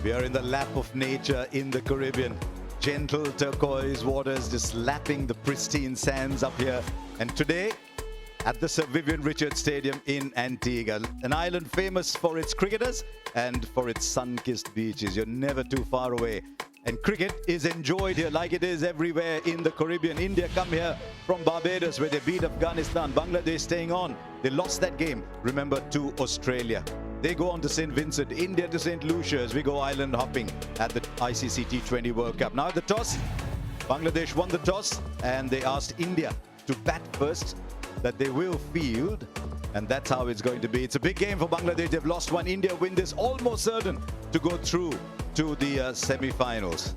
We are in the lap of nature in the Caribbean. Gentle turquoise waters just lapping the pristine sands up here. And today, at the Sir Vivian Richards Stadium in Antigua, an island famous for its cricketers and for its sun-kissed beaches. You're never too far away. And cricket is enjoyed here like it is everywhere in the Caribbean. India come here from Barbados where they beat Afghanistan. Bangladesh staying on. They lost that game, remember, to Australia. They go on to St. Vincent, India to St. Lucia's. We go island hopping at the ICC T20 World Cup. Now at the toss, Bangladesh won the toss and they asked India to bat first, that they will field, and that's how it's going to be. It's a big game for Bangladesh. They've lost one. India win this, almost certain to go through to the semi-finals.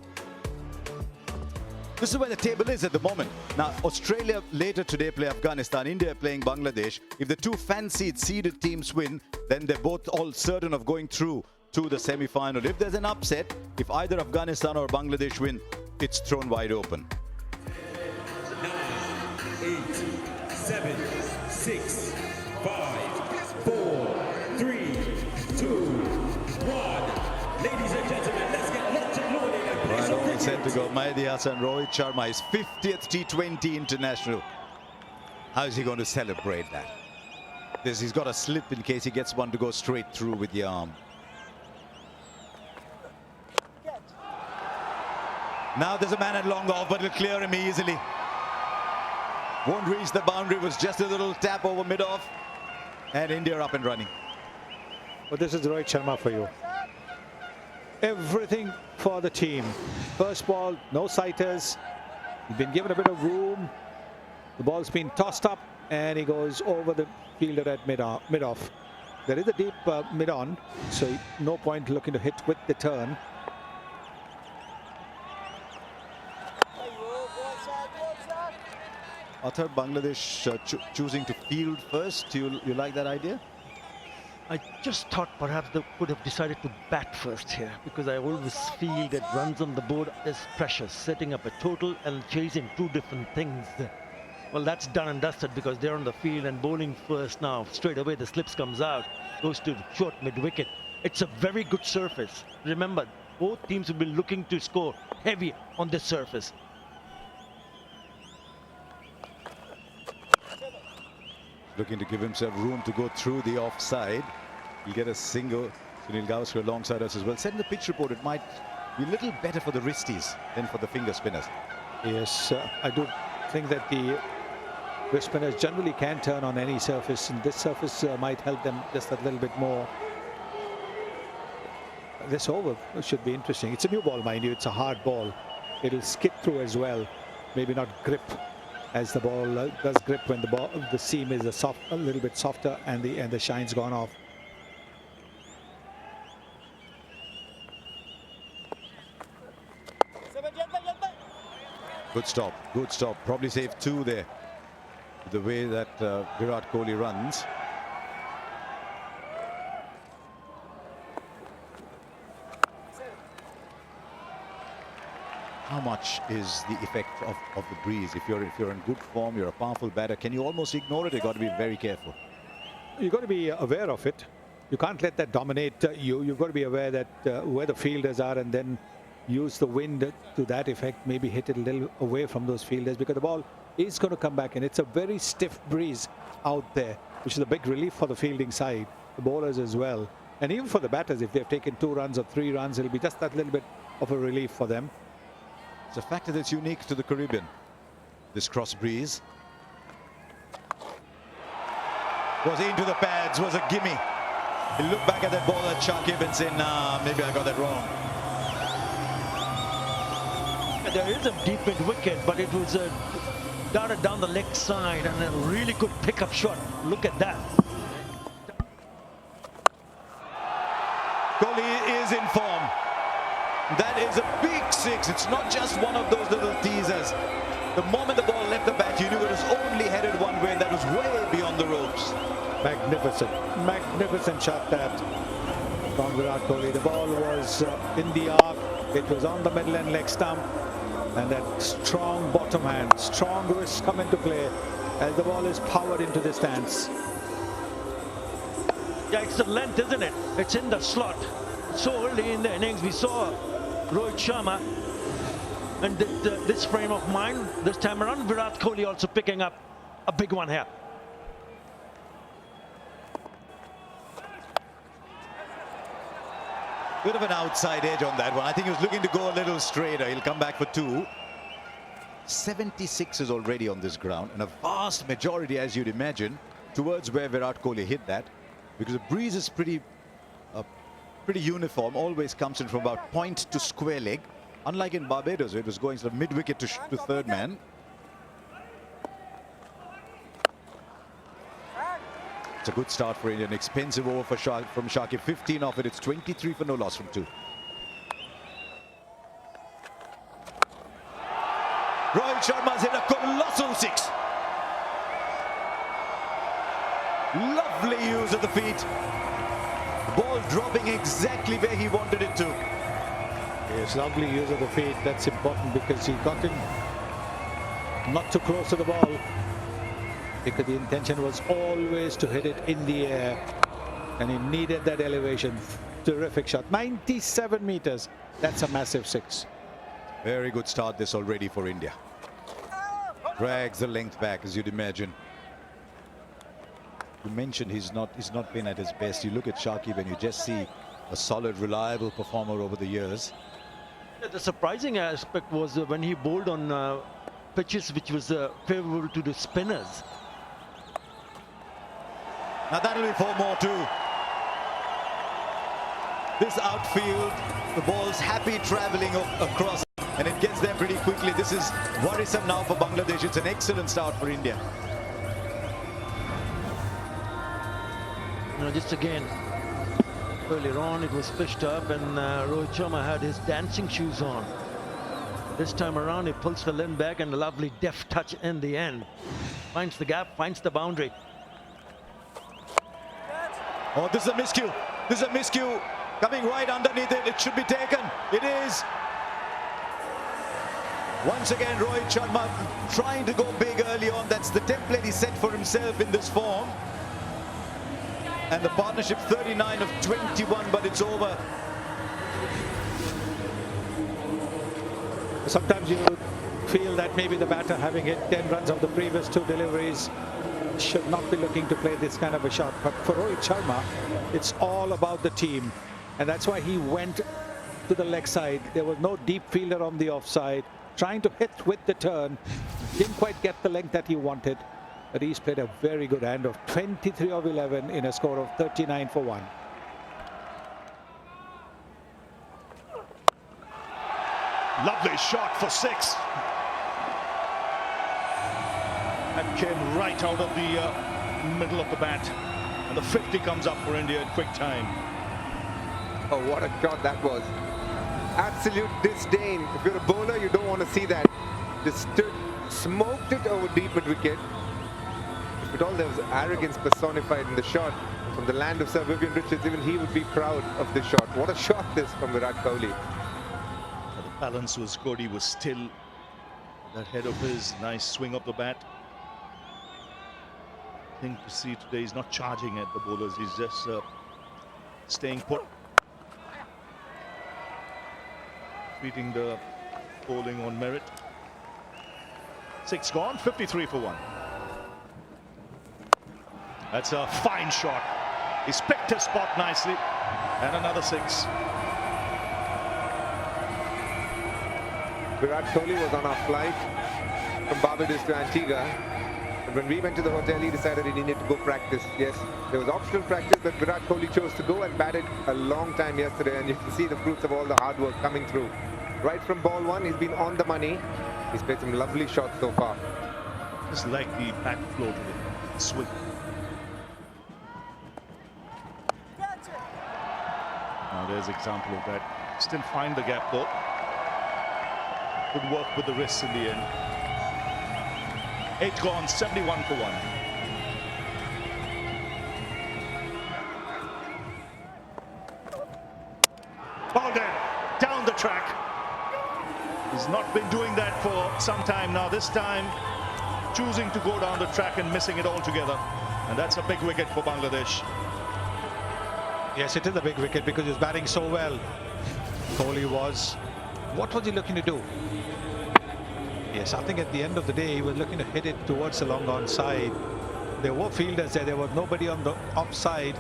This is where the table is at the moment. Now, Australia later today play Afghanistan, India playing Bangladesh. If the two fancied seeded teams win, then they're both all certain of going through to the semi-final. If there's an upset, if either Afghanistan or Bangladesh win, it's thrown wide open. 9, 8, 7, 6, 5, 4, 3, 2, 1. Ladies and gentlemen, let's get locked and loaded and play some cricket. Set to go. Mahdi Hassan, Rohit Sharma, his 50th T20 international. How is he going to celebrate that? He's got a slip in case he gets one to go straight through with the arm. Now there's a man at long off, but it'll clear him easily. Won't reach the boundary, was just a little tap over mid-off. And India up and running. But this is Rohit Sharma for you. Everything for the team. First ball, no sighters. He's been given a bit of room. The ball's been tossed up and he goes over the fielder at mid-off. There is a deep mid-on, so no point looking to hit with the turn. I thought Bangladesh choosing to field first. You like that idea? I just thought perhaps they could have decided to bat first here, because I always feel that runs on the board is precious, setting up a total and chasing two different things. Well, that's done and dusted because they're on the field and bowling first now. Straight away the slips comes out, goes to short mid-wicket. It's a very good surface. Remember, both teams will be looking to score heavy on this surface. Looking to give himself room to go through the offside. He'll get a single. Sunil Gavaskar alongside us as well. Said in the pitch report it might be a little better for the wristies than for the finger spinners. Yes, I do think that the wrist spinners generally can turn on any surface, and this surface might help them just a little bit more. This over should be interesting. It's a new ball, mind you. It's a hard ball. It'll skip through as well. Maybe not grip, as the ball does grip when the seam is a little bit softer and the shine's gone off. Good stop, good stop. Probably saved two there. The way that Virat Kohli runs. How much is the effect of the breeze? If you're in good form, you're a powerful batter, can you almost ignore it? You've got to be very careful. You've got to be aware of it. You can't let that dominate you. You've got to be aware that where the fielders are, and then use the wind to that effect. Maybe hit it a little away from those fielders, because the ball is going to come back, and it's a very stiff breeze out there, which is a big relief for the fielding side, the bowlers as well. And even for the batters, if they've taken 2 runs or 3 runs, it'll be just that little bit of a relief for them. It's a factor that's unique to the Caribbean, this cross breeze. Was into the pads, was a gimme. He looked back at that ball at Shakib and said, nah, maybe I got that wrong. There is a deep mid-wicket, but it was darted down the leg side and a really good pickup shot. Look at that. Kohli is in form. That is a big 6. It's not just one of those little teasers. The moment the ball left the bat, you knew it was only headed one way, and that was way beyond the ropes. Magnificent, magnificent shot that from Virat Kohli. The ball was in the arc. It was on the middle and leg stump. And that strong bottom hand, strong wrists come into play as the ball is powered into the stance. Yeah, it's the length, isn't it? It's in the slot. so early in the innings, we saw Rohit Sharma and this frame of mind. This time around, Virat Kohli also picking up a big one here. Bit of an outside edge on that one. I think he was looking to go a little straighter. He'll come back for 2. 76 is already on this ground, and a vast majority, as you'd imagine, towards where Virat Kohli hit that, because the breeze is pretty uniform. Always comes in from about point to square leg. Unlike in Barbados, where it was going sort of mid-wicket to third man. It's a good start for India. An expensive over from Shakib. 15 off it. It's 23 for no loss from 2. Rohit Sharma's hit a colossal 6. Lovely use of the feet. Ball dropping exactly where he wanted it to. Yes, lovely use of the feet. That's important because he got in not too close to the ball, because the intention was always to hit it in the air, and he needed that elevation. Terrific shot. 97 meters. That's a massive 6. Very good start this already for India. Drags the length back, as you'd imagine. You mentioned he's not been at his best. You look at Shakib and you just see a solid, reliable performer over the years. The surprising aspect was when he bowled on pitches which was favorable to the spinners. Now that'll be 4 more too. This outfield, the ball's happy traveling across, and it gets there pretty quickly. This is worrisome now for Bangladesh. It's an excellent start for India. Just again, earlier on it was pitched up and Rohit Sharma had his dancing shoes on. This time around he pulls the length back and a lovely deft touch in the end. Finds the gap, finds the boundary. Oh, this is a miscue. This is a miscue. Coming right underneath it. It should be taken. It is. Once again, Rohit Sharma trying to go big early on. That's the template he set for himself in this form. And the partnership 39 of 21, but it's over. Sometimes you feel that maybe the batter, having hit 10 runs of the previous 2 deliveries, should not be looking to play this kind of a shot. But for Rohit Sharma, it's all about the team. And that's why he went to the leg side. There was no deep fielder on the offside. Trying to hit with the turn. Didn't quite get the length that he wanted. But he's played a very good hand of 23 of 11 in a score of 39 for 1. Lovely shot for 6. That came right out of the middle of the bat. And the 50 comes up for India in quick time. Oh, what a shot that was. Absolute disdain. If you're a bowler, you don't want to see that. Just stood, smoked it over deep mid-wicket. But all there was arrogance personified in the shot from the land of Sir Vivian Richards. Even he would be proud of this shot. What a shot this from Virat Kohli. The balance was good. He was still. That head of his, nice swing of the bat. Thing to see today, he's not charging at the bowlers. He's just staying put. Treating the bowling on merit. 6 gone, 53 for 1. That's a fine shot. He's picked his spot nicely. And another 6. Virat Kohli was on our flight from Barbados to Antigua. And when we went to the hotel, he decided he needed to go practice. Yes, there was optional practice, but Virat Kohli chose to go and batted a long time yesterday. And you can see the fruits of all the hard work coming through. Right from ball 1, he's been on the money. He's played some lovely shots so far. Just like the back flow to the swing. Now there's example of that. Still find the gap though. Good work with the wrists in the end. 8 gone, 71 for 1. Bowled in, down the track. He's not been doing that for some time now. This time, choosing to go down the track and missing it altogether. And that's a big wicket for Bangladesh. Yes, it is a big wicket because he's batting so well. Kohli was. What was he looking to do? Yes, I think at the end of the day, he was looking to hit it towards the long on side. There were fielders there. There was nobody on the offside.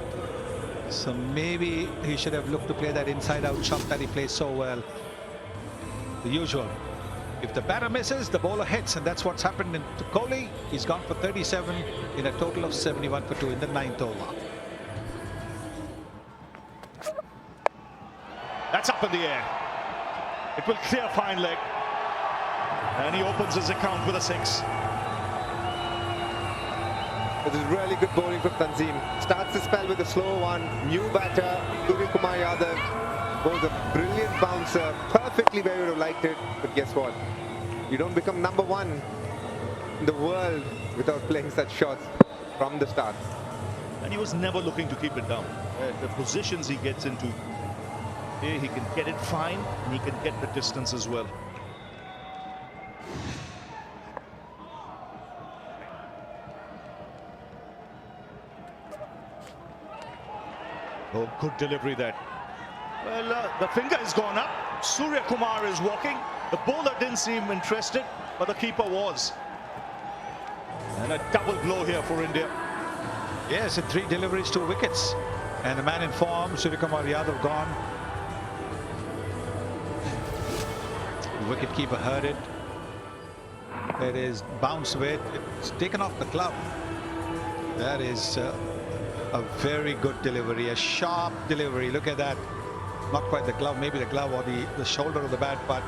So maybe he should have looked to play that inside-out shot that he plays so well. The usual. If the batter misses, the bowler hits, and that's what's happened to Kohli. He's gone for 37 in a total of 71 for 2 in the 9th over. That's up in the air. It will clear fine leg. And he opens his account with a 6. This is really good bowling from Tanzim. Starts the spell with a slow one. New batter, Suryakumar Yadav. Bowls a brilliant bouncer. Perfectly where you would have liked it. But guess what? You don't become number 1 in the world without playing such shots from the start. And he was never looking to keep it down. The positions he gets into, he can get it fine, and he can get the distance as well. Oh, good delivery there. Well, the finger has gone up. Suryakumar is walking. The bowler didn't seem interested, but the keeper was. And a double blow here for India. Yes, 3 deliveries, 2 wickets. And the man in form, Suryakumar Yadav, gone. The wicket-keeper heard it. It is bounced away. It's taken off the glove. That is a very good delivery, a sharp delivery. Look at that. Not quite the glove, maybe the glove or the shoulder of the bat, but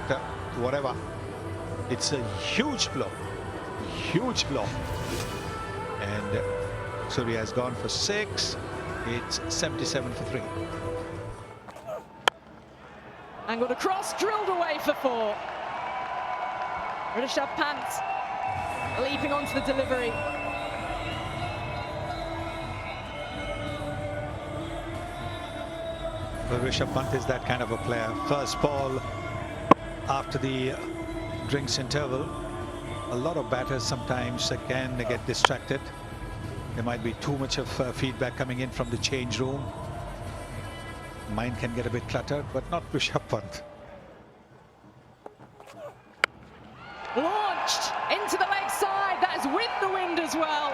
whatever. It's a huge blow. Huge blow. And Surya has gone for 6. It's 77 for 3. Angled across, drilled away for 4. Rishabh Pant leaping onto the delivery. Well, Rishabh Pant is that kind of a player. First ball after the drinks interval. A lot of batters sometimes can get distracted. There might be too much of feedback coming in from the change room. Mind can get a bit cluttered, but not Rishabh Pant. Launched into the leg side. That is with the wind as well.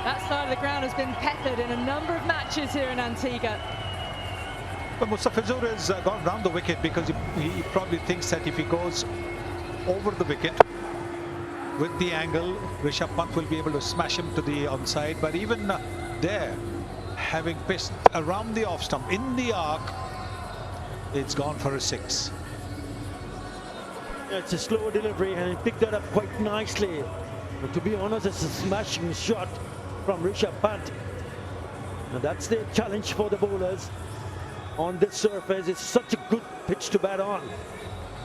That side of the ground has been peppered in a number of matches here in Antigua. But Mustafizur has gone round the wicket because he probably thinks that if he goes over the wicket with the angle, Rishabh Pant will be able to smash him to the onside. But even there, having pissed around the off stump in the arc, it's gone for a 6. It's a slow delivery and he picked that up quite nicely. But to be honest, it's a smashing shot from Rishabh Pant. And that's the challenge for the bowlers on this surface. It's such a good pitch to bat on.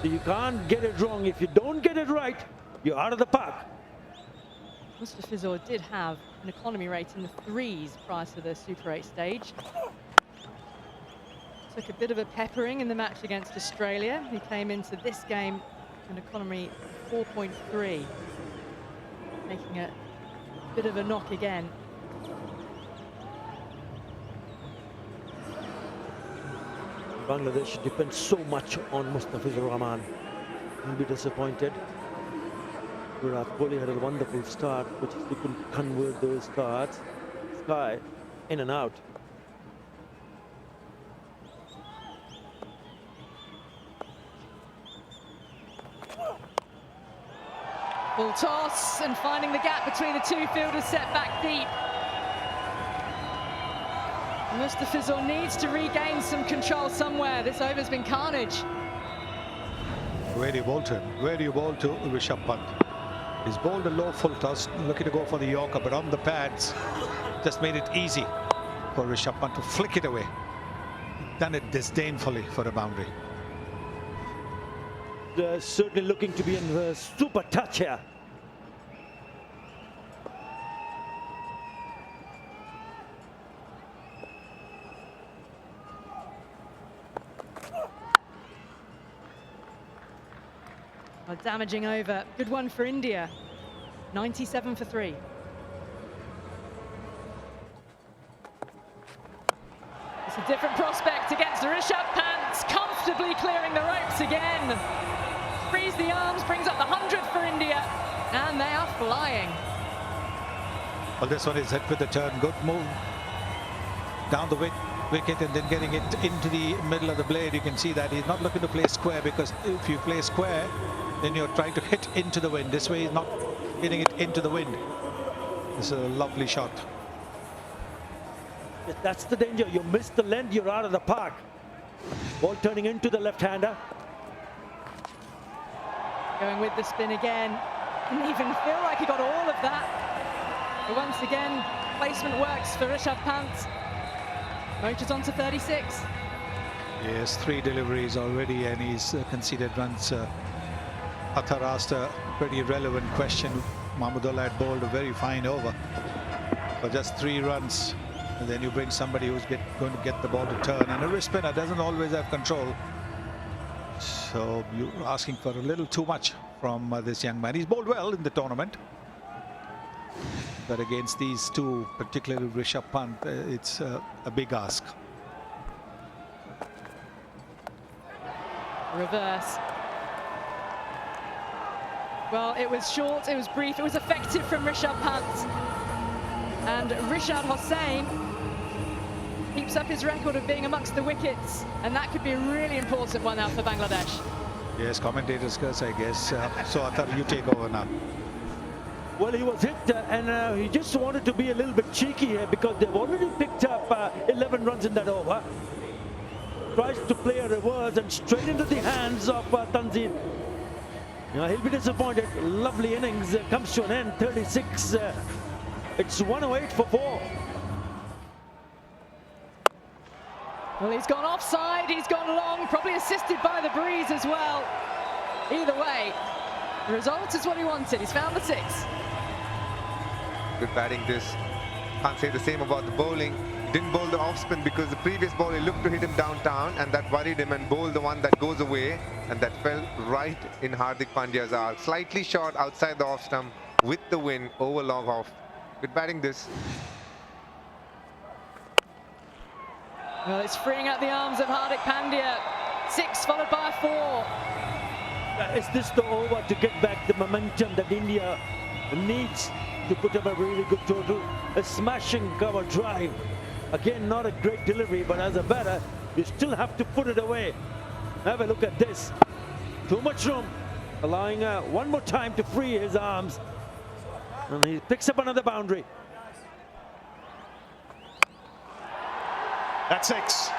So you can't get it wrong. If you don't get it right, you're out of the park. Mustafizur did have an economy rate in the 3s prior to the Super 8 stage. Took a bit of a peppering in the match against Australia. He came into this game an economy 4.3, making a bit of a knock again. Bangladesh depends so much on Mustafizur Rahman. He'll be disappointed. Virat Kohli had a wonderful start, but he couldn't convert those starts. Sky in and out. Full toss and finding the gap between the 2 fielders set back deep. Mustafizur needs to regain some control somewhere. This over's been carnage. Where do you bowl to him? Where do you bowl to Rishabh Pant? He's bowled a low full toss, looking to go for the Yorker, but on the pads, just made it easy for Rishabh Pant to flick it away. Done it disdainfully for a boundary. They're certainly looking to be in a super touch here. A damaging over. Good one for India. 97 for 3. It's a different prospect against Rishabh Pant, comfortably clearing the ropes again. Frees the arms, brings up the 100 for India, and they are flying. Well, this one is hit with the turn. Good move down the wicket and then getting it into the middle of the blade. You can see that he's not looking to play square, because if you play square, then you're trying to hit into the wind. This way he's not hitting it into the wind. This is a lovely shot. Yes, that's the danger. You miss the length, you're out of the park. Ball turning into the left-hander. Going with the spin again. Didn't even feel like he got all of that. But once again, placement works for Rishabh Pant. Motors on to 36. Yes, 3 deliveries already, and he's conceded runs. Athar asked a pretty relevant question. Mahmudullah had bowled a very fine over for just 3 runs. And then you bring somebody who's going to get the ball to turn. And a wrist spinner doesn't always have control. So you're asking for a little too much from this young man. He's bowled well in the tournament. But against these two, particularly Rishabh Pant, it's a big ask. Reverse. Well, it was short, it was brief, it was effective from Rishabh Pant. And Rishad Hossain keeps up his record of being amongst the wickets, and that could be a really important one now for Bangladesh. Yes, commentators curse, I guess. So Athar, you take over now. Well, he was hit and he just wanted to be a little bit cheeky here, because they've already picked up 11 runs in that over. Tries to play a reverse and straight into the hands of Tanzeen. Now, he'll be disappointed. Lovely innings comes to an end, 36. It's 108 for 4. Well, he's gone offside, he's gone long, probably assisted by the breeze as well. Either way, the result is what he wanted. He's found the 6. Good batting this. Can't say the same about the bowling. Didn't bowl the off spin because the previous ball he looked to hit him downtown, and that worried him, and bowled the one that goes away, and that fell right in Hardik Pandya's arc. Slightly short outside the off stump with the wind over long off. Good batting this. Well, it's freeing up the arms of Hardik Pandya. 6 followed by a 4. Is this the over to get back the momentum that India needs to put up a really good total? A smashing cover drive. Again, not a great delivery, but as a batter, you still have to put it away. Have a look at this. Too much room, allowing one more time to free his arms. And he picks up another boundary. That's 6.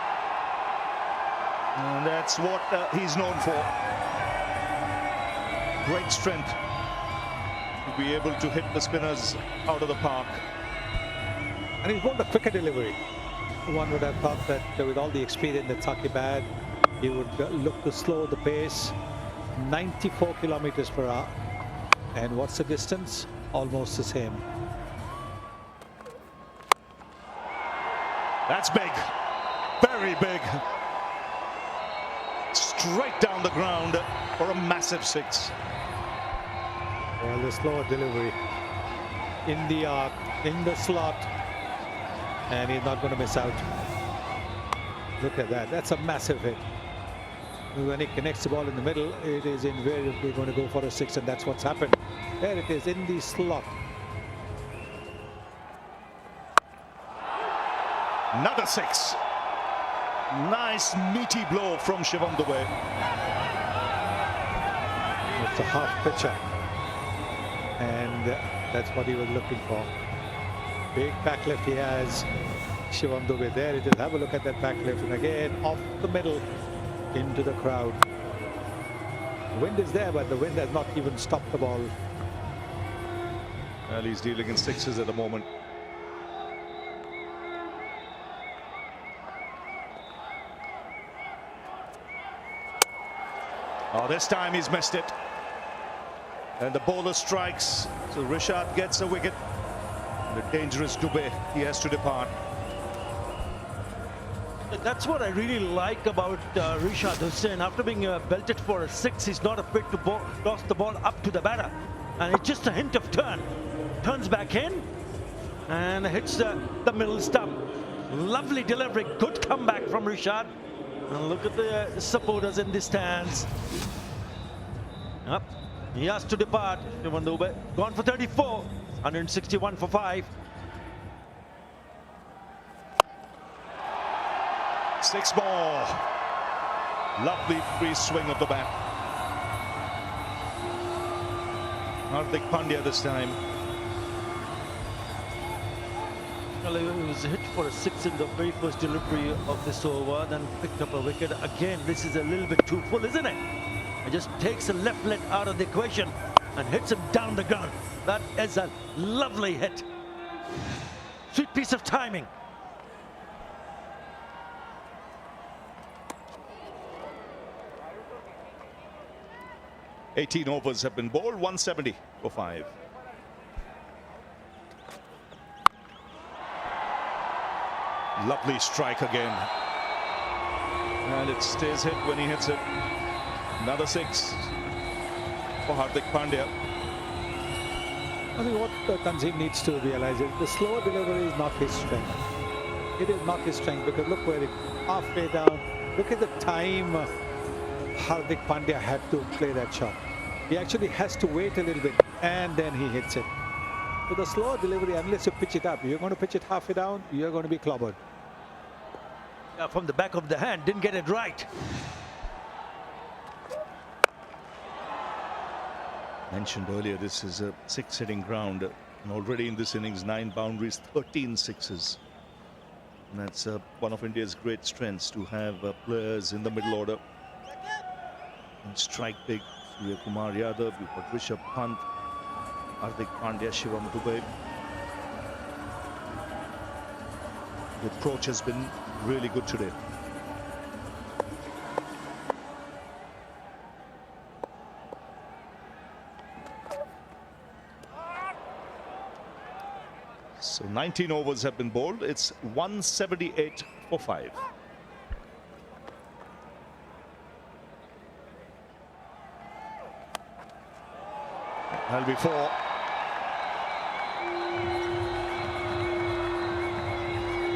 And that's what he's known for. Great strength to be able to hit the spinners out of the park. And he's bowled a quicker delivery. One would have thought that with all the experience that Saqib had, he would look to slow the pace. 94 kilometers per hour. And what's the distance? Almost the same. That's big. Very big. Straight down the ground for a massive 6. Well, the slower delivery in the arc, in the slot, and he's not going to miss out. Look at that. That's a massive hit. When he connects the ball in the middle, it is invariably going to go for a 6, and that's what's happened. There it is in the slot. Another 6. Nice meaty blow from Shivam Dube. It's a half pitcher, and that's what he was looking for. Big back lift he has. Shivam Dube, there it is. Have a look at that back lift, and again off the middle into the crowd. The wind is there, but the wind has not even stopped the ball. Well, he's dealing in 6s at the moment. Oh, this time he's missed it. And the bowler strikes. So Rishad gets a wicket. The dangerous Dube, he has to depart. That's what I really like about Rishad Hossain. After being belted for a 6, he's not afraid to toss the ball up to the batter. And it's just a hint of turn. Turns back in and hits the middle stump. Lovely delivery, good comeback from Rishad. And look at the supporters in the stands. Up, he has to depart. Shivam Dube gone for 34, 161 for 5. 6 more. Lovely free swing of the bat. Hardik Pandya this time. Well, he was hit for a 6 in the very first delivery of this over, then picked up a wicket. Again, this is a little bit too full, isn't it? It just takes the left leg out of the equation and hits him down the ground. That is a lovely hit. Sweet piece of timing. "18 overs have been bowled, 170 for 5. Lovely strike again. And it stays hit when he hits it. Another 6 for Hardik Pandya. I think what Tanzim needs to realize is the slow delivery is not his strength. It is not his strength, because look where it halfway down. Look at the time Hardik Pandya had to play that shot. He actually has to wait a little bit and then he hits it. So the slow delivery, unless you pitch it up, you're going to pitch it halfway down, you're going to be clobbered. Yeah, from the back of the hand, didn't get it right. Mentioned earlier, this is a 6-hitting ground. And already in this innings, 9 boundaries, 13 sixes. And that's one of India's great strengths, to have players in the middle order and strike big. Surya Kumar Yadav, you've got Rishabh Pant, Hardik Pandya, Shivam Dube. The approach has been really good today. So 19 overs have been bowled. It's 178 for 5. That'll be 4.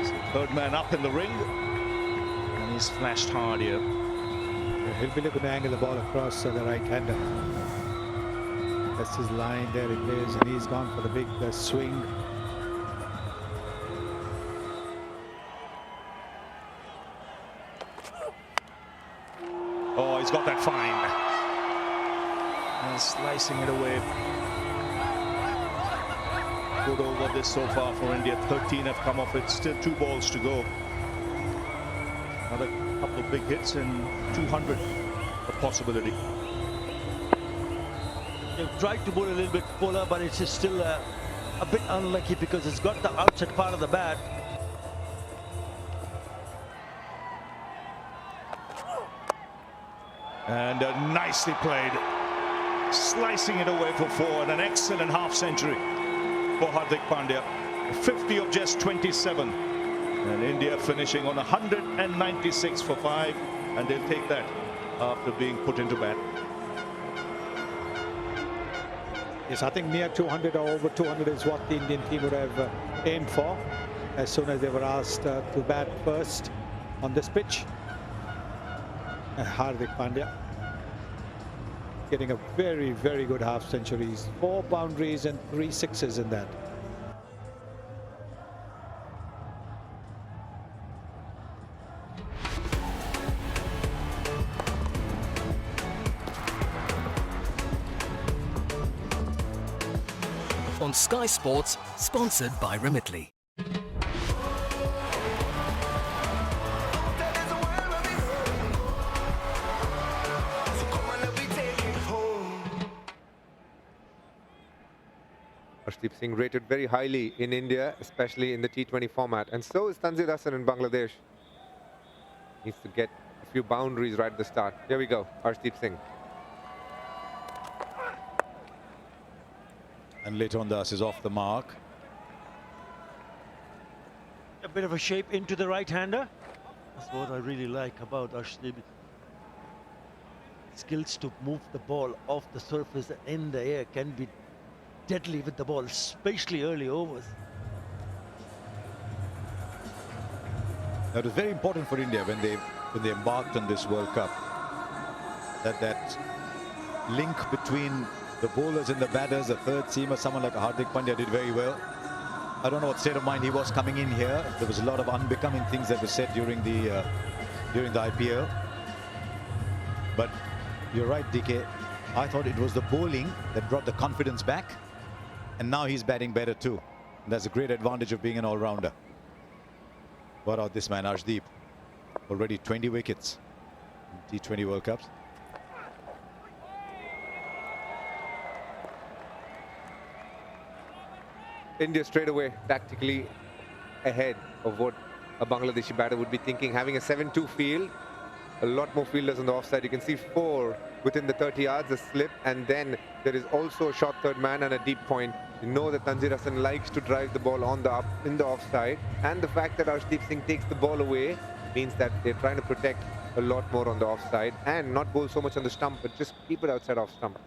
So third man up in the ring, and he's flashed hard here. He'll be looking to angle the ball across the right-hander. That's his line, there it is, and he's gone for the big swing. Oh, he's got that fine. And slicing it away. Good over this so far for India. 13 have come off it. Still 2 balls to go. Another couple of big hits and 200 a possibility. They've tried to bowl a little bit fuller, but it's still a bit unlucky because it's got the outside part of the bat. And nicely played. Slicing it away for 4, and an excellent half century for Hardik Pandya. 50 of just 27. And India finishing on 196 for 5. And they'll take that after being put into bat. Yes, I think near 200 or over 200 is what the Indian team would have aimed for as soon as they were asked to bat first on this pitch. Hardik Pandya getting a very, very good half centuries. 4 boundaries and 3 sixes in that. On Sky Sports, sponsored by Remitly. Arshdeep Singh rated very highly in India, especially in the T20 format. And so is Tanzir Hassan in Bangladesh. Needs to get a few boundaries right at the start. Here we go, Arshdeep Singh. And Leighton Das is off the mark. A bit of a shape into the right-hander. That's what I really like about Arshdeep. Skills to move the ball off the surface in the air can be deadly with the ball, especially early overs. Now, it was very important for India when they embarked on this World Cup that link between the bowlers and the batters, the third seamer, someone like Hardik Pandya did very well. I don't know what state of mind he was coming in here. There was a lot of unbecoming things that were said during the IPL. But you're right, DK. I thought it was the bowling that brought the confidence back, and now he's batting better too. And that's a great advantage of being an all-rounder. What about this man, Arshdeep? Already 20 wickets in T20 World Cups. India straight away tactically ahead of what a Bangladeshi batter would be thinking. Having a 7-2 field, a lot more fielders on the offside. You can see 4 within the 30 yards, a slip, and then there is also a short third man and a deep point. You know that Tanzir Hassan likes to drive the ball on the in the offside, and the fact that Arshdeep Singh takes the ball away means that they're trying to protect a lot more on the offside and not bowl so much on the stump, but just keep it outside off stump.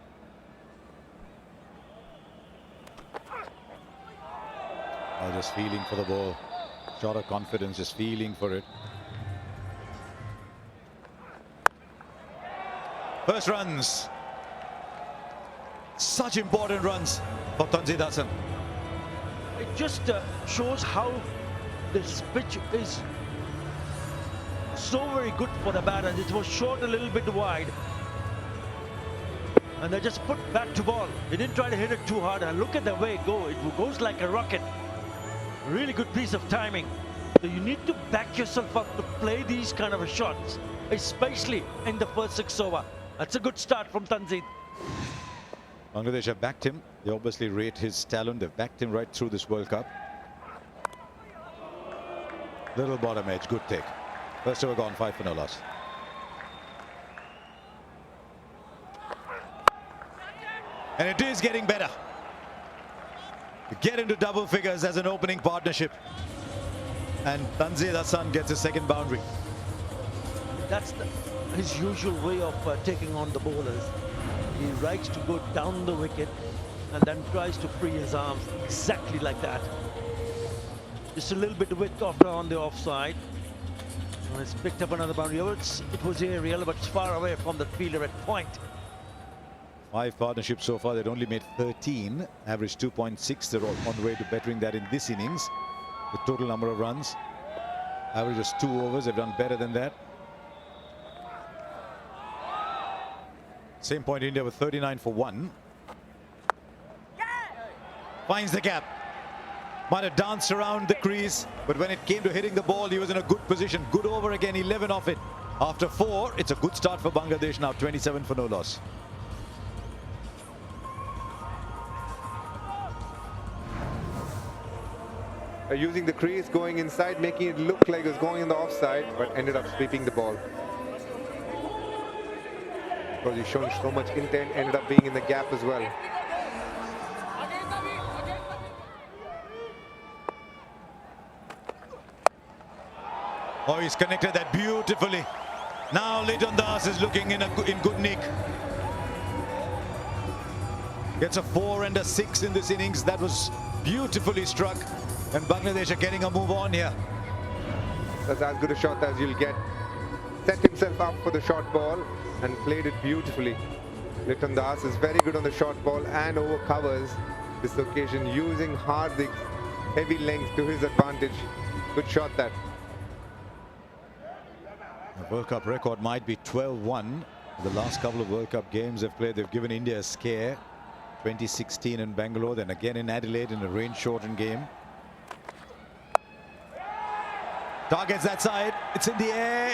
Oh, just feeling for the ball. Shot of confidence, just feeling for it. First runs. Such important runs for Tanzir Hassan. It just shows how this pitch is so very good for the batters. It was short a little bit wide, and they just put back to ball. They didn't try to hit it too hard, and look at the way it goes. It goes like a rocket. Really good piece of timing. So you need to back yourself up to play these kind of shots, especially in the first 6 overs. That's a good start from Tanzir. Bangladesh have backed him. They obviously rate his talent. They've backed him right through this World Cup. Little bottom edge, good take. First over gone, 5 for no loss. And it is getting better. To get into double figures as an opening partnership. And Tanzir Hassan gets a second boundary. That's his usual way of taking on the bowlers. He likes to go down the wicket and then tries to free his arms exactly like that. Just a little bit of width off on the offside. And it's picked up another boundary. It was aerial, but it's far away from the fielder at point. 5 partnerships so far. They'd only made 13, average 2.6. They're on the way to bettering that in this innings. The total number of runs, average is 2 overs. They've done better than that. Same point, India with 39 for 1. Finds the gap. Might have danced around the crease, but when it came to hitting the ball, he was in a good position. Good over again, 11 off it. After 4, it's a good start for Bangladesh now, 27 for no loss. Using the crease, going inside, making it look like it was going in the offside, but ended up sweeping the ball. Because he's shown so much intent, ended up being in the gap as well. Oh, he's connected that beautifully. Now Leighton Das is looking in good nick. Gets a 4 and a 6 in this innings. That was beautifully struck. And Bangladesh are getting a move on here. That's as good a shot as you'll get. Set himself up for the short ball and played it beautifully. Leighton Das is very good on the short ball and over covers this occasion, using Hardik's heavy length to his advantage. Good shot that. The World Cup record might be 12-1. The last couple of World Cup games they've played, they've given India a scare. 2016 in Bangalore, then again in Adelaide in a rain-shortened game. Targets that side. It's in the air.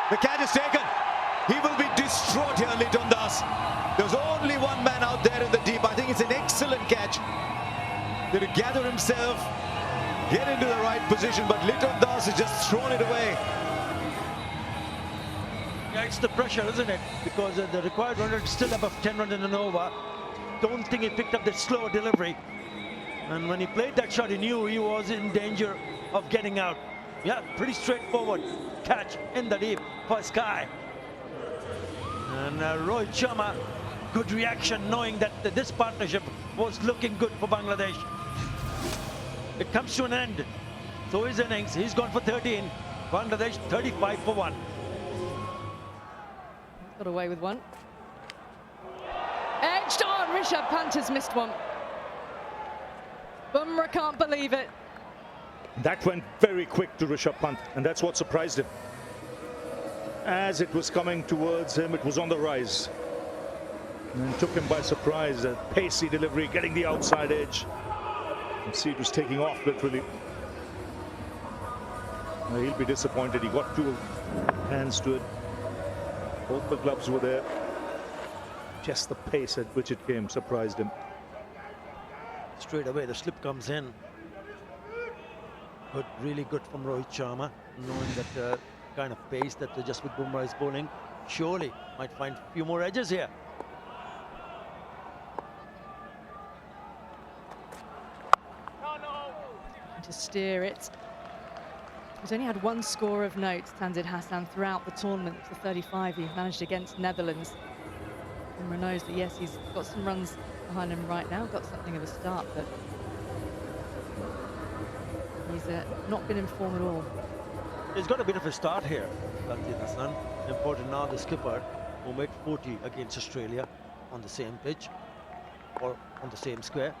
The catch is taken. He will be distraught here, Leighton Das. There's only one man out there in the deep. I think it's an excellent catch. To gather himself, get into the right position, but Leighton Das has just thrown it away. Yeah, it's the pressure, isn't it? Because the required run rate is still above 10 runs in an over. Don't think he picked up the slow delivery. And when he played that shot, he knew he was in danger of getting out. Yeah, pretty straightforward catch in the deep for Sky. And Rohit Sharma, good reaction, knowing that this partnership was looking good for Bangladesh. It comes to an end. So his innings, he's gone for 13. Bangladesh 35 for 1. Got away with one. Edged on. Rishabh Pant has missed one. Bumrah can't believe it. That went very quick to Rishabh Pant, and that's what surprised him. As it was coming towards him, it was on the rise. And took him by surprise. A pacey delivery, getting the outside edge. You see, it was taking off literally. Now, he'll be disappointed. He got 2 hands to it. Both the gloves were there. Just the pace at which it came surprised him. Straight away, the slip comes in. Good, really good from Rohit Sharma, knowing that kind of pace that Jasprit Bumrah is bowling. Surely might find a few more edges here. To steer it. He's only had 1 score of note, Tanzid Hassan, throughout the tournament. The 35 he managed against Netherlands. Bumrah knows that, yes, he's got some runs behind him right now, got something of a start, but he's not been in form at all. He's got a bit of a start here, Tanzid Hassan. Important now, the skipper, who made 40 against Australia on the same pitch, or on the same square.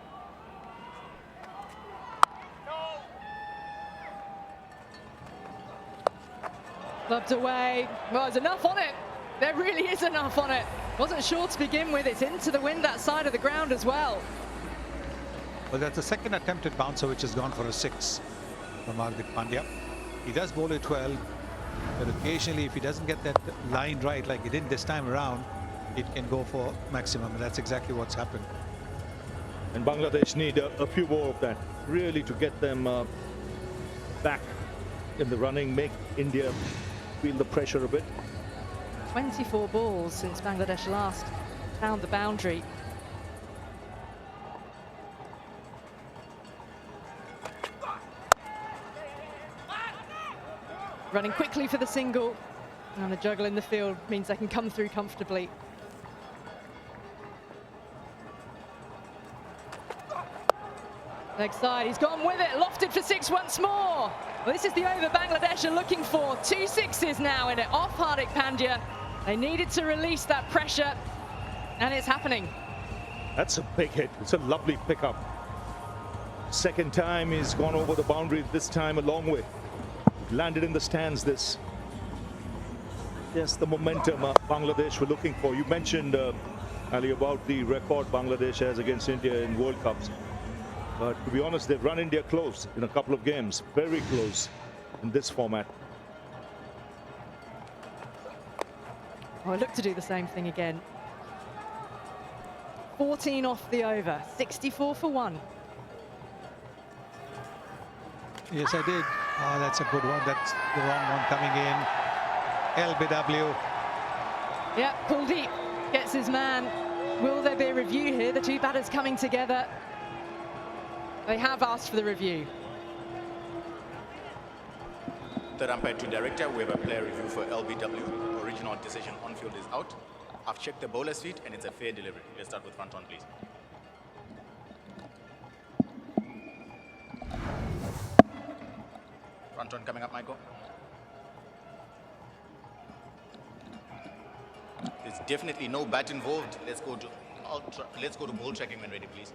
Clubbed away. Well, there's enough on it. There really is enough on it. Wasn't sure to begin with. It's into the wind that side of the ground as well. Well, that's the second attempted bouncer which has gone for a 6 from Hardik Pandya. He does bowl it well, but occasionally if he doesn't get that line right like he did this time around, it can go for maximum, and that's exactly what's happened. And Bangladesh need a few more of that, really, to get them back in the running, make India feel the pressure a bit. 24 balls since Bangladesh last found the boundary. Running quickly for the single, and the juggle in the field means they can come through comfortably. Leg side, he's gone with it, lofted for 6 once more. Well, this is the over Bangladesh are looking for. 2 6s now in it, off Hardik Pandya. They needed to release that pressure, and it's happening. That's a big hit. It's a lovely pickup. Second time he's gone over the boundary, this time a long way. Landed in the stands, this. Yes, the momentum Bangladesh were looking for. You mentioned, Ali, about the record Bangladesh has against India in World Cups. But to be honest, they've run India close in a couple of games. Very close in this format. Oh, I look to do the same thing again. 14 off the over, 64 for 1. Yes, I did. Oh, that's a good one. That's the wrong one coming in. LBW. Yeah, Kuldeep gets his man. Will there be a review here? The 2 batters coming together. They have asked for the review. Third umpire to director, we have a player review for LBW. Original decision on field is out. I've checked the bowler's feet and it's a fair delivery. Let's start with front on, please. Front on coming up, Michael. There's definitely no bat involved. Let's go to ball tracking when ready, please.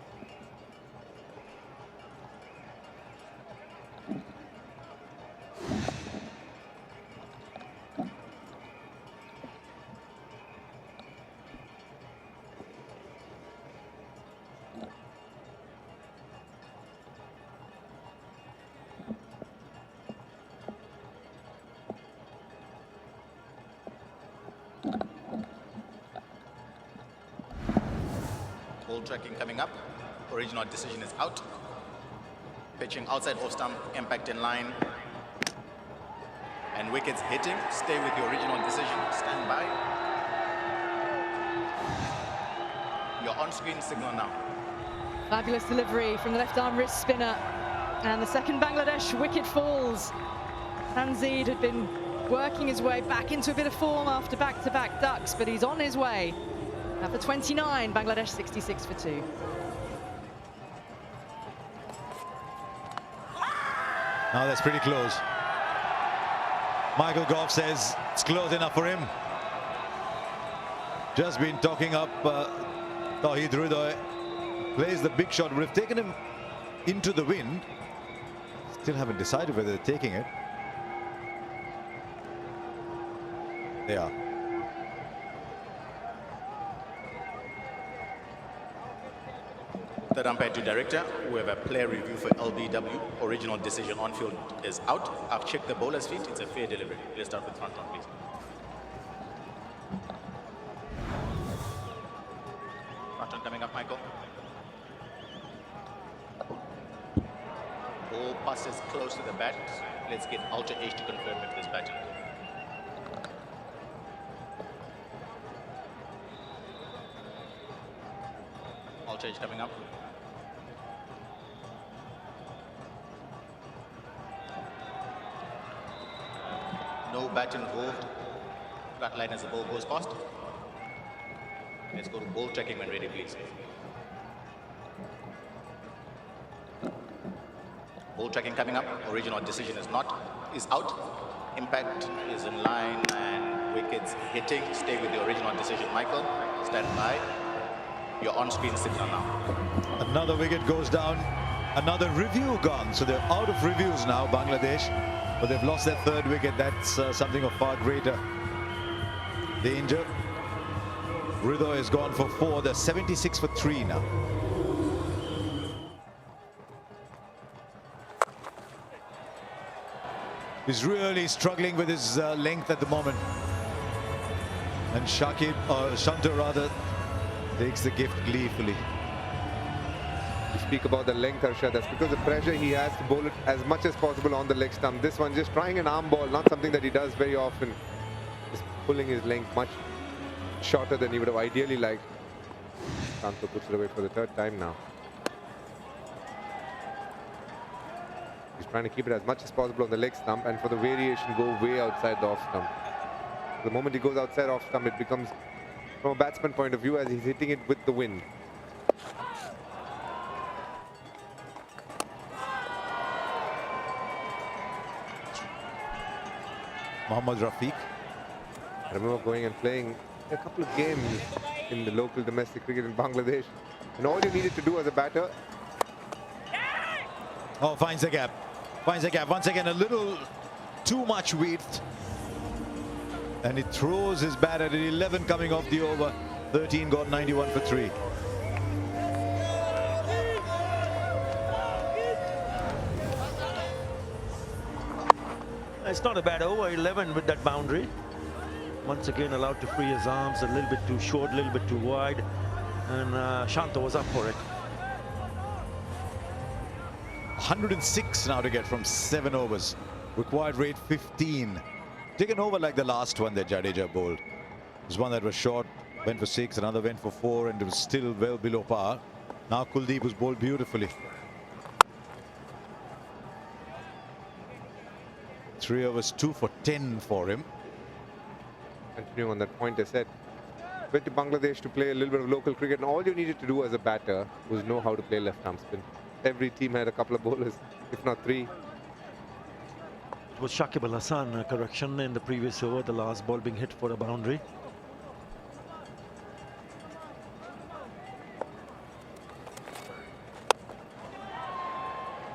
Ball tracking coming up. Original decision is out. Pitching outside off stump, impact in line. And wickets hitting. Stay with the original decision. Stand by. Your on-screen signal now. Fabulous delivery from the left arm wrist spinner. And the second Bangladesh wicket falls. Tanzid had been working his way back into a bit of form after back-to-back ducks, but he's on his way. For 29, Bangladesh 66 for 2. Now that's pretty close. Michael Goff says it's close enough for him. Just been talking up Tauhid Hridoy. Plays the big shot, would have taken him into the wind. Still haven't decided whether they're taking it. They are. Third umpire to director. We have a player review for LBW. Original decision on field is out. I've checked the bowler's feet. It's a fair delivery. Let's start with front run, please. Front run coming up, Michael. Ball passes close to the bat. Let's get Ultra H to confirm if this batting. Ultra H coming up. No bat involved. Flat line as the ball goes past. Let's go to ball tracking when ready, please. Ball tracking coming up. Original decision is out. Impact is in line and wickets hitting. Stay with the original decision, Michael. Stand by. Your on-screen signal now. Another wicket goes down. Another review gone. So they're out of reviews now, Bangladesh. But they've lost their third wicket. That's something of far greater danger. Hridoy has gone for 4. They're 76 for 3 now. He's really struggling with his length at the moment. And Shakib, Shanto rather, takes the gift gleefully. You speak about the length, Harsha. That's because the pressure he has to bowl it as much as possible on the leg stump. This one just trying an arm ball, not something that he does very often. Just pulling his length much shorter than he would have ideally liked. Shanto puts it away for the third time now. He's trying to keep it as much as possible on the leg stump and for the variation go way outside the off stump. The moment he goes outside off stump, it becomes, from a batsman point of view, as he's hitting it with the wind. Mohammad Rafiq. I remember going and playing a couple of games in the local domestic cricket in Bangladesh. And all you needed to do as a batter... Oh, finds the gap. Finds the gap. Once again, a little too much width. And he throws his bat at 11 coming off the over. 13 got 91 for 3. It's not a bad over. 11 with that boundary. Once again allowed to free his arms, a little bit too short, a little bit too wide. And Shanto was up for it. 106 now to get from 7 overs. Required rate 15. Taken over like the last one that Jadeja bowled. There's one that was short, went for 6, another went for 4, and it was still well below par. Now Kuldeep was bowled beautifully. 3 overs, 2 for 10 for him. Continuing on that point I said, went to Bangladesh to play a little bit of local cricket, and all you needed to do as a batter was know how to play left-arm spin. Every team had a couple of bowlers, if not 3. It was Shakib Al Hasan, a correction in the previous over, the last ball being hit for a boundary.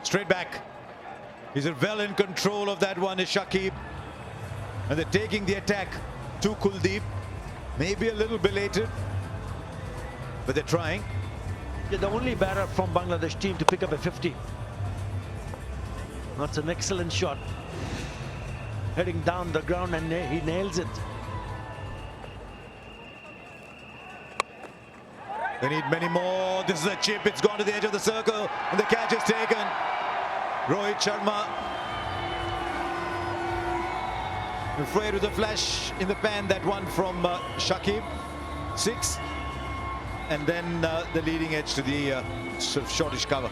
Straight back. He's well in control of that one, is Shakib. And they're taking the attack to Kuldeep. Maybe a little belated, but they're trying. They're the only batter from Bangladesh team to pick up a 50. That's an excellent shot. Heading down the ground, and he nails it. They need many more. This is a chip. It's gone to the edge of the circle, and the catch is taken. Rohit Sharma. I'm afraid with a flash in the pan, that one from Shakib. 6. And then the leading edge to the sort of shortish cover.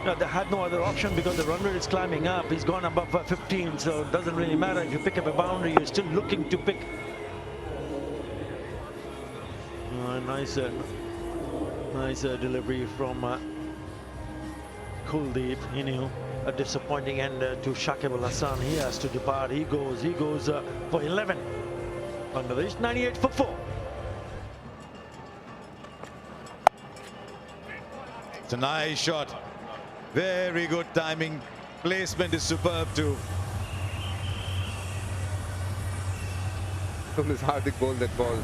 No, they had no other option because the run rate is climbing up. He's gone above 15, so it doesn't really matter. If you pick up a boundary, you're still looking to pick. Nice delivery from Kuldeep, he knew a disappointing end to Shakib Al Hassan. He has to depart. He goes for 11. Bangladesh 98 for 4. It's a nice shot. Very good timing. Placement is superb too. From his Hardik bowled that ball,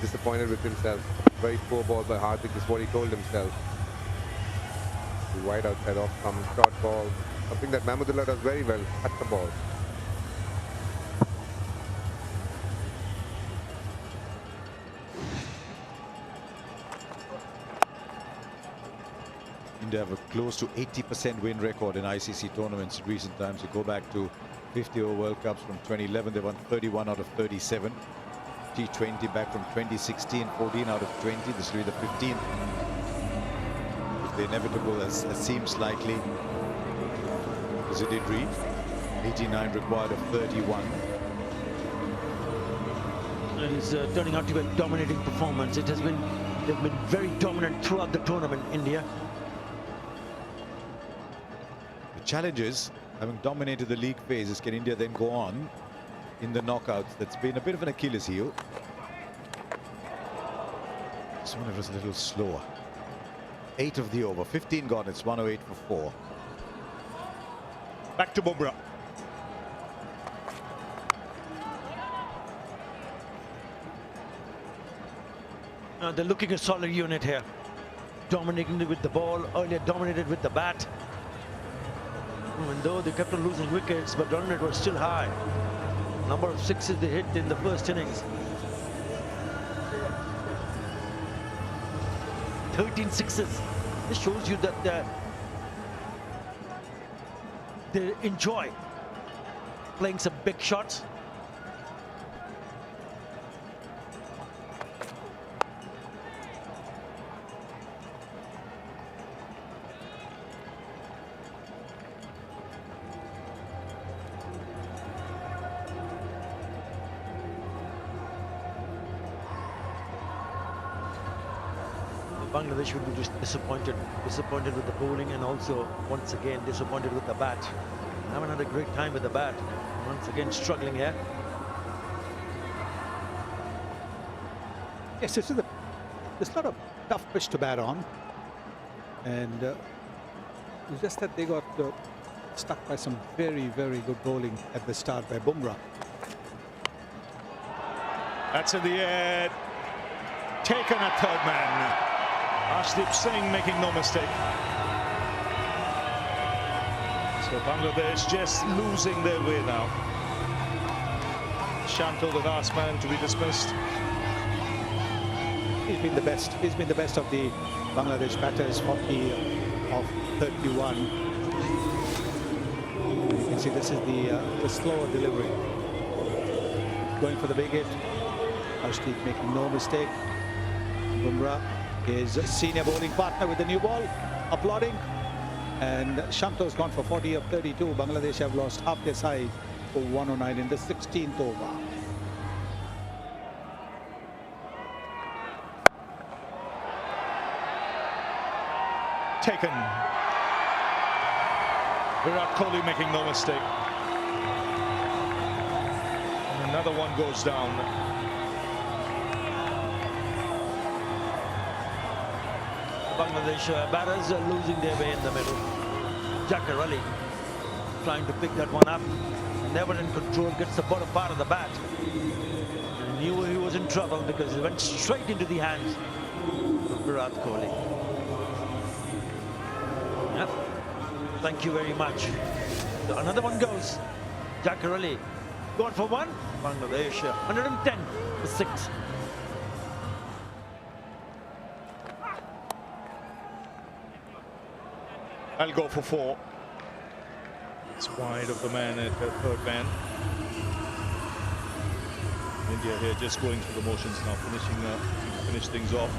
disappointed with himself. Very poor ball by Hardik is what he told himself. The wide outside off come short ball, something that Mahmudullah does very well. Cut the ball. India have a close to 80% win record in ICC tournaments in recent times. You go back to 50 over World Cups from 2011, they won 31 out of 37. T20 back from 2016, 14 out of 20. This will be the 15th. If the inevitable as seems likely, as it did read, 89 required of 31. It is turning out to be a dominating performance. They've been very dominant throughout the tournament, India. The challenge is, having dominated the league phases, can India then go on in the knockouts? That's been a bit of an Achilles heel. This one was a little slower. 8 of the over, 15 gone. It's 108 for 4. Back to Bumrah. They're looking a solid unit here. Dominating with the ball, earlier dominated with the bat. Even though they kept on losing wickets, but run rate was still high. Number of sixes they hit in the first innings. 13 sixes. This shows you that they enjoy playing some big shots. Bangladesh would be just disappointed with the bowling, and also once again disappointed with the bat. Haven't had a great time with the bat. Once again struggling here. Yes, it's not a tough pitch to bat on, and it's just that they got stuck by some very, very good bowling at the start by Bumrah. That's in the air. Taken a third man. Arshdeep Singh making no mistake. So Bangladesh just losing their way now. Shanto, the last man to be dismissed. He's been the best. He's been the best of the Bangladesh batters, 40 of 31. You can see this is the slower delivery. Going for the big hit. Arshdeep making no mistake. Bumrah, his senior bowling partner with the new ball, applauding. And Shanto's gone for 40 of 32. Bangladesh have lost half their side for 109 in the 16th over. Taken. Virat Kohli making no mistake. And another one goes down. Bangladesh batters are losing their way in the middle. Jackpot trying to pick that one up. Never in control, gets the bottom part of the bat. He knew he was in trouble because it went straight into the hands of Virat Kohli. Yep. Thank you very much. So another one goes. Jackpot gone for one. Bangladesh 110 for 6. I'll go for 4. It's wide of the man at the third man. India here just going through the motions now, finish things off.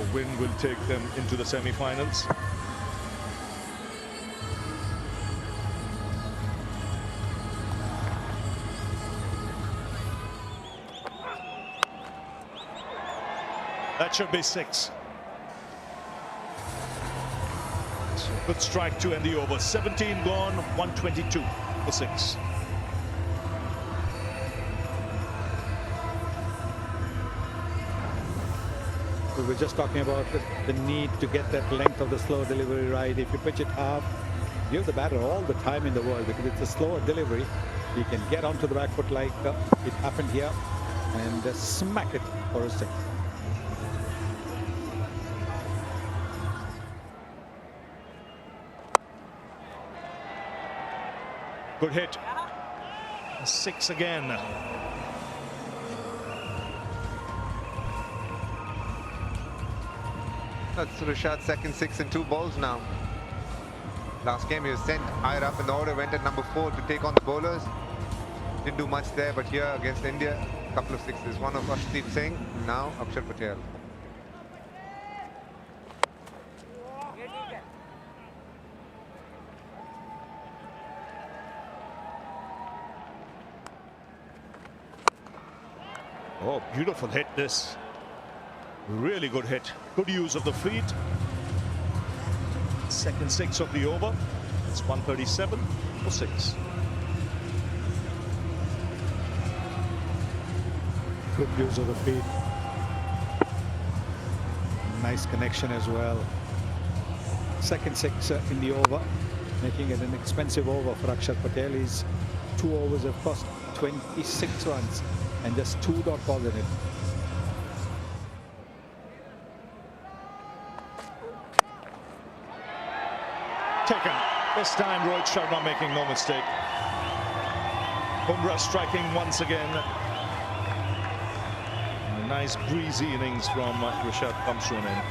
A win will take them into the semi-finals. That should be 6. Good strike to end the over. 17 gone, 122 for 6. We were just talking about the need to get that length of the slow delivery right. If you pitch it half, give the batter all the time in the world, because it's a slower delivery. He can get onto the back foot like it happened here and smack it for a 6. Good hit. 6 again. That's Rishad's second 6 in 2 balls now. Last game he was sent higher up in the order, went at number 4 to take on the bowlers. Didn't do much there, but here against India, a couple of 6s. One of Arshdeep Singh, now Akshar Patel. Oh, beautiful hit this. Really good hit. Good use of the feet. Second 6 of the over. It's 137 for 6. Good use of the feet. Nice connection as well. Second 6 in the over, making it an expensive over for Akshar Patel. His 2 overs have cost 26 runs and just 2 dot balls in it. Taken. This time Rohit Sharma making no mistake. Bumrah striking once again. A nice breezy innings from Rishad comes to an end.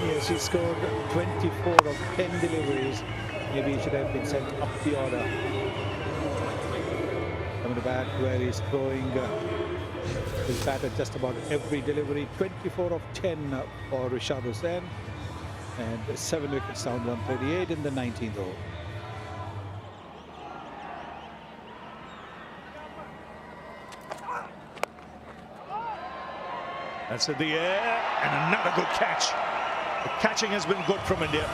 Yes, he scored 24 of 10 deliveries. Maybe he should have been sent up the order. Coming to bat where he's throwing his bat at just about every delivery. 24 of 10 for Rishad Hussain. And 7 wickets down, 138 in the 19th over. That's in the air, and another good catch. The catching has been good from India.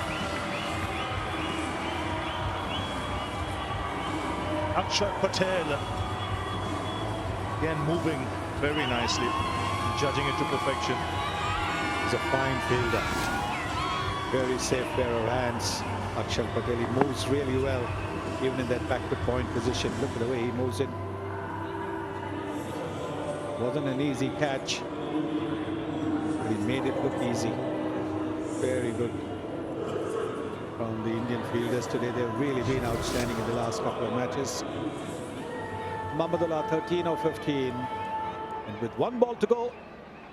Akshar Patel again moving very nicely, judging it to perfection. He's a fine fielder. Very safe pair of hands. Akshar Patel, he moves really well, even in that backward point position. Look at the way he moves in. Wasn't an easy catch, but he made it look easy. Very good from the Indian fielders today. They've really been outstanding in the last couple of matches. Mahmudullah 13 of 15. And with 1 ball to go,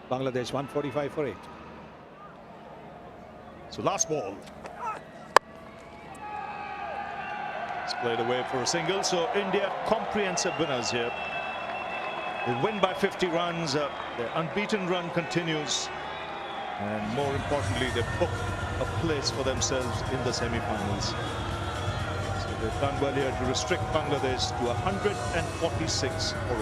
Bangladesh 145 for 8. So last ball. It's played away for a single. So India comprehensive winners here. They win by 50 runs. Their unbeaten run continues. And more importantly, they book a place for themselves in the semi-finals. So they've done well here to restrict Bangladesh to 146 for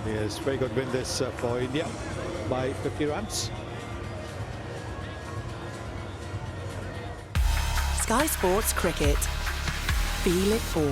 8. Yes, very good win this for India by 50 runs. Sky Sports Cricket. Feel it all.